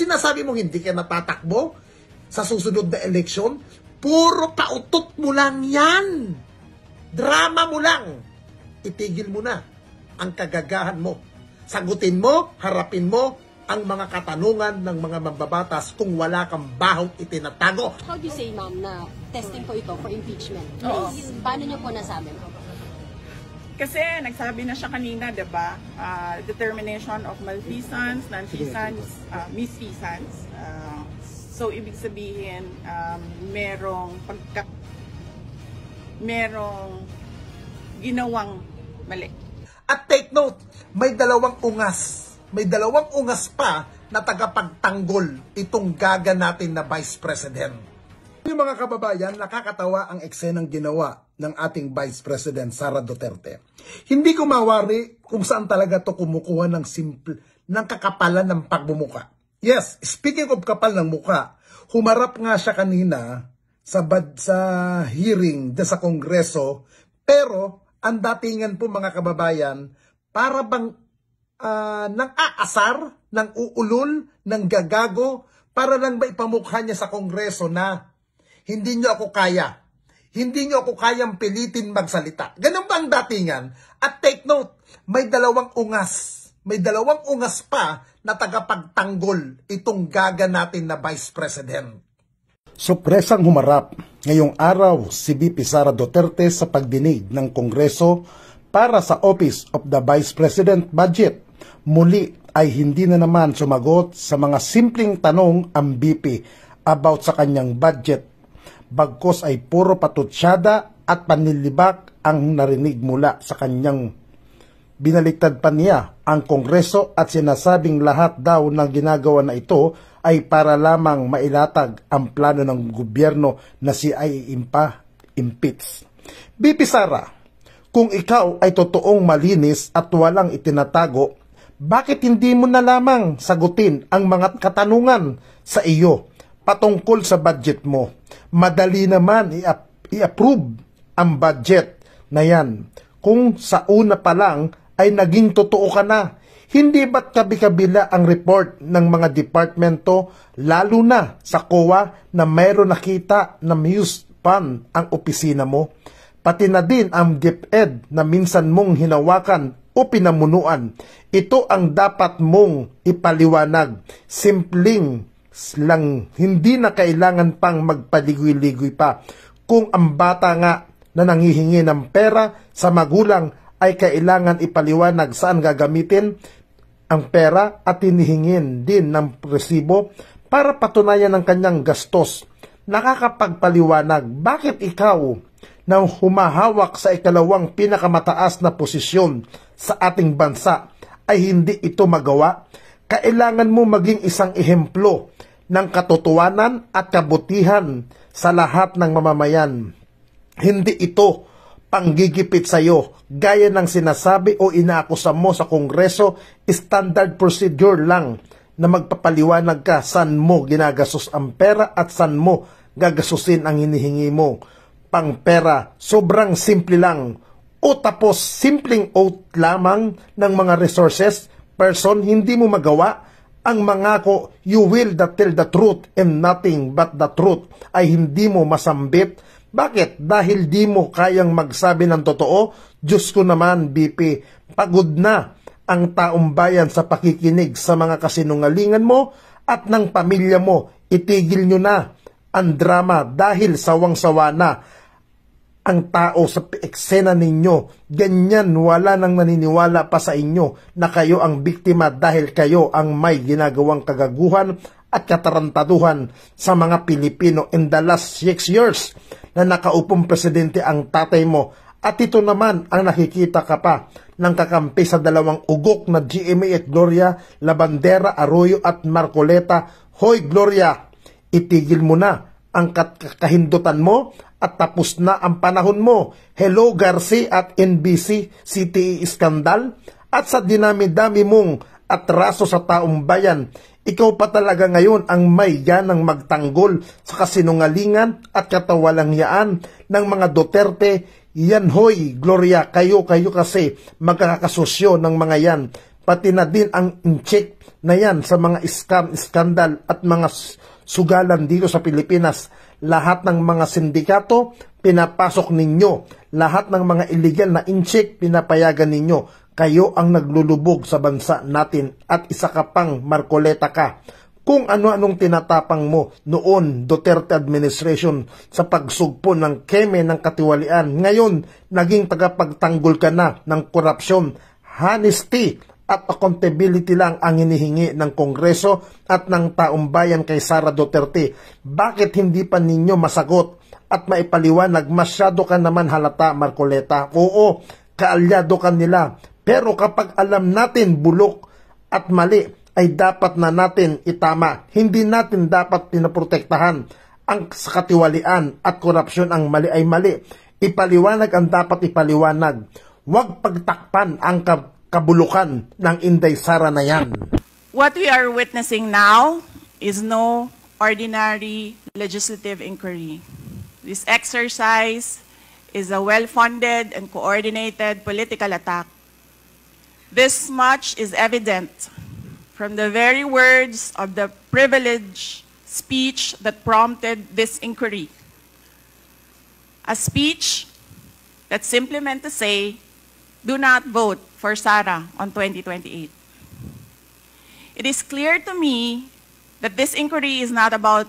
sinasabi mo hindi ka natatakbo sa susunod na eleksyon, puro pautot mo lang yan. Drama mo lang. Itigil mo na ang kagagahan mo. Sagutin mo, harapin mo ang mga katanungan ng mga mambabatas kung wala kang bahong itinatago. How do you say, ma'am, na testing po ito for impeachment? Oo. Paano niyo po nasabi? Kasi nagsabi na siya kanina, diba? Determination of malfeasance, nonfeasance, misfeasance. So, ibig sabihin, merong ginawang mali. At take note, may dalawang ungas pa na tagapagtanggol itong gaga natin na Vice President. Yung mga kababayan, nakakatawa ang eksenang ginawa ng ating Vice President Sara Duterte. Hindi ko mawari kung saan talaga to kumukuha ng kakapalan ng pagmumuka. Yes, speaking of kapal ng muka, humarap nga siya kanina sa hearing sa Kongreso, pero ang datingan po mga kababayan, para bang nang aasar, nang uulol, nang gagago, para lang ba ipamukha niya sa Kongreso na hindi niyo ako kaya. Hindi niyo ako kayang pilitin magsalita. Ganun ba ang datingan? At take note, may dalawang ungas pa na tagapagtanggol itong gaga natin na Vice President. Sorpresang humarap ngayong araw si VP Sara Duterte sa pagdinig ng Kongreso para sa Office of the Vice President Budget. Muli ay hindi na naman sumagot sa mga simpleng tanong ang VP about sa kanyang budget. Bagkos ay puro patutsyada at panlilibak ang narinig mula sa kanyang. Binaliktad pa niya ang Kongreso at sinasabing lahat daw ng ginagawa na ito ay para lamang mailatag ang plano ng gobyerno na siya ay impeach. VP Sara, kung ikaw ay totoong malinis at walang itinatago, bakit hindi mo na lamang sagutin ang mga katanungan sa iyo patungkol sa budget mo? Madali naman i-approve ang budget na yan. Kung sa una pa lang ay naging totoo ka na, hindi ba't kabi-kabila ang report ng mga departmento, lalo na sa COA na mayroon nakita na misuse fund ang opisina mo? Pati na din ang DepEd na minsan mong hinawakan o pinamunuan. Ito ang dapat mong ipaliwanag. Simpleng lang, hindi na kailangan pang magpaligoy-ligoy pa. Kung ang bata nga na nanghihingi ng pera sa magulang ay kailangan ipaliwanag saan gagamitin ang pera at hinihingin din ng resibo para patunayan ang kanyang gastos. Nakakapagpaliwanag, bakit ikaw na humahawak sa ikalawang pinakamataas na posisyon sa ating bansa ay hindi ito magawa? Kailangan mo maging isang ehemplo ng katotohanan at kabutihan sa lahat ng mamamayan. Hindi ito panggigipit sa iyo, gaya ng sinasabi o inaakusa mo sa Kongreso. Standard procedure lang na magpapaliwanag ka saan mo ginagastos ang pera at saan mo gagasusin ang hinihingi mo pang pera. Sobrang simple lang. O tapos simpleng oath lamang ng mga resources person, hindi mo magawa. Ang mangako, you will tell the truth and nothing but the truth, ay hindi mo masambit. Bakit? Dahil di mo kayang magsabi ng totoo? Diyos ko naman, BP, pagod na ang taong bayan sa pakikinig sa mga kasinungalingan mo at ng pamilya mo. Itigil nyo na ang drama dahil sawang-sawa na ang tao sa eksena ninyo. Ganyan, wala nang naniniwala pa sa inyo na kayo ang biktima dahil kayo ang may ginagawang kagaguhan at katarantaduhan sa mga Pilipino in the last 6 years na nakaupong presidente ang tatay mo. At ito naman ang nakikita ka pa ng kakampi sa dalawang ugok na GMA at Gloria, Labandera, Arroyo at Marcoleta. Hoy Gloria, itigil mo na ang kahindutan mo at tapos na ang panahon mo. Hello Garcia at NBC CTE skandal at sa dinami-dami mong atraso sa taong bayan, ikaw pa talaga ngayon ang may ganang magtanggol sa kasinungalingan at katawalangyaan ng mga Duterte. Yan hoy Gloria, kayo kasi magkakasosyo ng mga yan. pati na din ang incheck na yan sa mga scam, skandal at mga sugalan dito sa Pilipinas. Lahat ng mga sindikato, pinapasok ninyo. Lahat ng mga illegal na incheck, pinapayagan ninyo. Kayo ang naglulubog sa bansa natin at isa ka pang Marcoleta ka. Kung ano-anong tinatapang mo noon Duterte administration sa pagsugpo ng keme ng katiwalian, ngayon naging tagapagtanggol ka na ng korupsyon. Honesty at accountability lang ang hinihingi ng Kongreso at ng taong bayan kay Sara Duterte. Bakit hindi pa ninyo masagot at maipaliwanag? Masyado ka naman halata, Marcoleta. Oo, kaalyado ka nila. Pero kapag alam natin bulok at mali, ay dapat na natin itama. Hindi natin dapat pinaprotektahan ang katiwalian at korupsyon. Ang mali ay mali. Ipaliwanag ang dapat ipaliwanag. Huwag pagtakpan ang kabulukan ng Inday Sara na yan. What we are witnessing now is no ordinary legislative inquiry. This exercise is a well-funded and coordinated political attack. This much is evident from the very words of the privileged speech that prompted this inquiry. A speech that simply meant to say, do not vote for Sara on 2028. It is clear to me that this inquiry is not about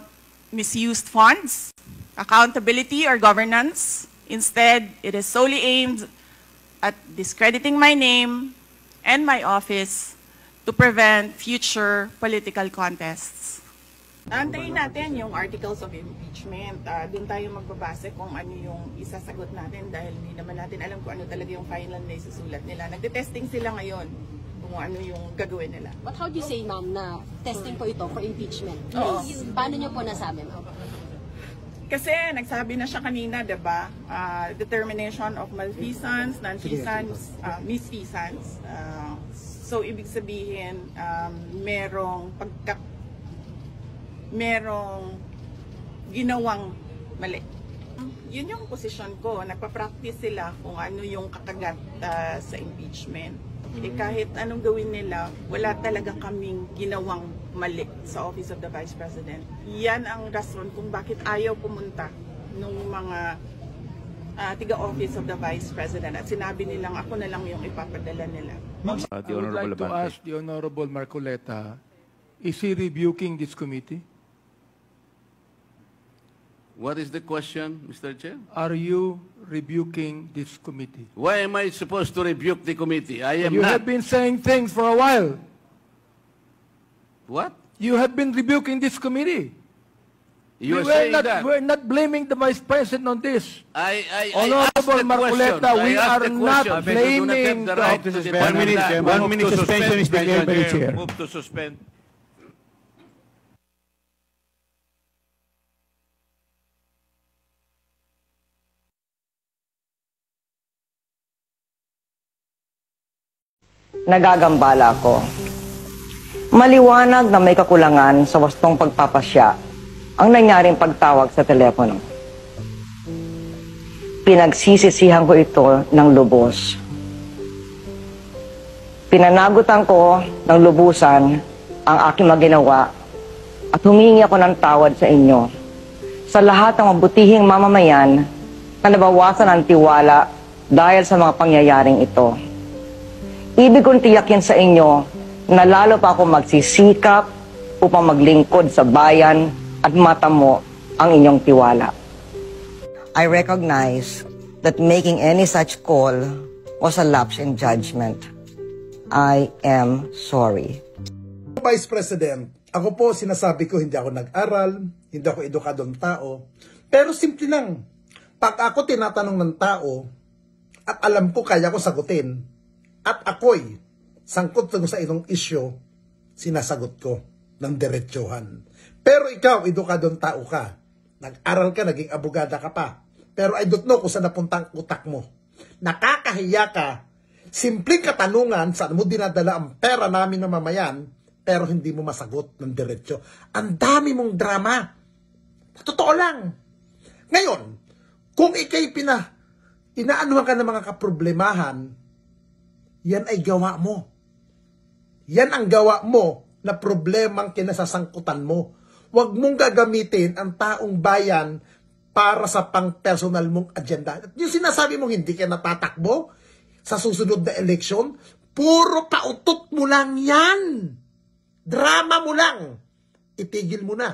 misused funds, accountability, or governance. Instead, it is solely aimed at discrediting my name and my office to prevent future political contests. Antayin natin yung articles of impeachment. Doon tayo magbabase kung ano yung isasagot natin dahil hindi naman natin alam kung ano talaga yung final na isusulat nila. Nagte-testing sila ngayon kung ano yung gagawin nila. But how do you say, ma'am, na testing po ito for impeachment? Oo. Paano niyo po nasabi, ma'am? Kasi nagsabi na siya kanina, diba? Determination of malfeasance, nonfeasance, misfeasance. So, ibig sabihin, merong ginawang mali. Yun yung posisyon ko. Nagpa-practice sila kung ano yung kakagat sa impeachment. Kahit anong gawin nila, wala talaga kaming ginawang mali sa Office of the Vice President. Yan ang rason kung bakit ayaw pumunta nung mga tiga-Office of the Vice President at sinabi nilang ako na lang yung ipapadala nila. I would like to ask the Honorable Marcoleta, is he rebuking this committee? What is the question, Mr. Chair? Are you rebuking this committee? Why am I supposed to rebuke the committee? I am You not. have been saying things for a while. What? You have been rebuking this committee. You are saying that. We're not blaming the Vice President on this. I Honorable Marcoleta, we are not blaming the Office of the 1 minute, 1 minute suspension is declared by the chair. Move to suspend. Nagagambala ako. Maliwanag na may kakulangan sa wastong pagpapasya ang nangyaring pagtawag sa telepono. Pinagsisisihan ko ito ng lubos. Pinanagutan ko ng lubusan ang aking maginawa at humingi ako ng tawad sa inyo sa lahat ng mabutihing mamamayan na nabawasan ang tiwala dahil sa mga pangyayaring ito. Ibig kong tiyakin sa inyo na lalo pa ako magsisikap upang maglingkod sa bayan at matamo ang inyong tiwala. I recognize that making any such call was a lapse in judgment. I am sorry. Vice President, ako po sinasabi ko hindi ako nag-aral, hindi ako edukadong tao, pero simple lang. Pag ako tinatanong ng tao at alam ko kaya ko sagutin at ako'y sangkot sa inong issue, sinasagot ko ng diretsuhan. Pero ikaw, edukadong tao ka. Nag-aral ka, naging abogada ka pa. Pero I don't know kung saan napunta ang utak mo. Nakakahiya ka. Simpleng katanungan, saan mo dinadala ang pera namin na mamayan, pero hindi mo masagot ng diretsyo. Ang dami mong drama. Totoo lang. Ngayon, kung ikay inaanuhan ka ng mga kaproblemahan, yan ay gawa mo. Yan ang gawa mo na problemang kinasasangkutan mo. Huwag mong gagamitin ang taong bayan para sa pang-personal mong agenda. At yung sinasabi mong hindi ka natatakbo sa susunod na eleksyon, puro pautot mo lang yan. Drama mo lang. Itigil mo na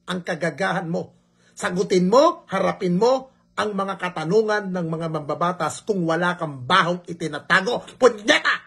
ang kagagahan mo. Sagutin mo, harapin mo ang mga katanungan ng mga mambabatas kung wala kang bahong itinatago. Punyeta!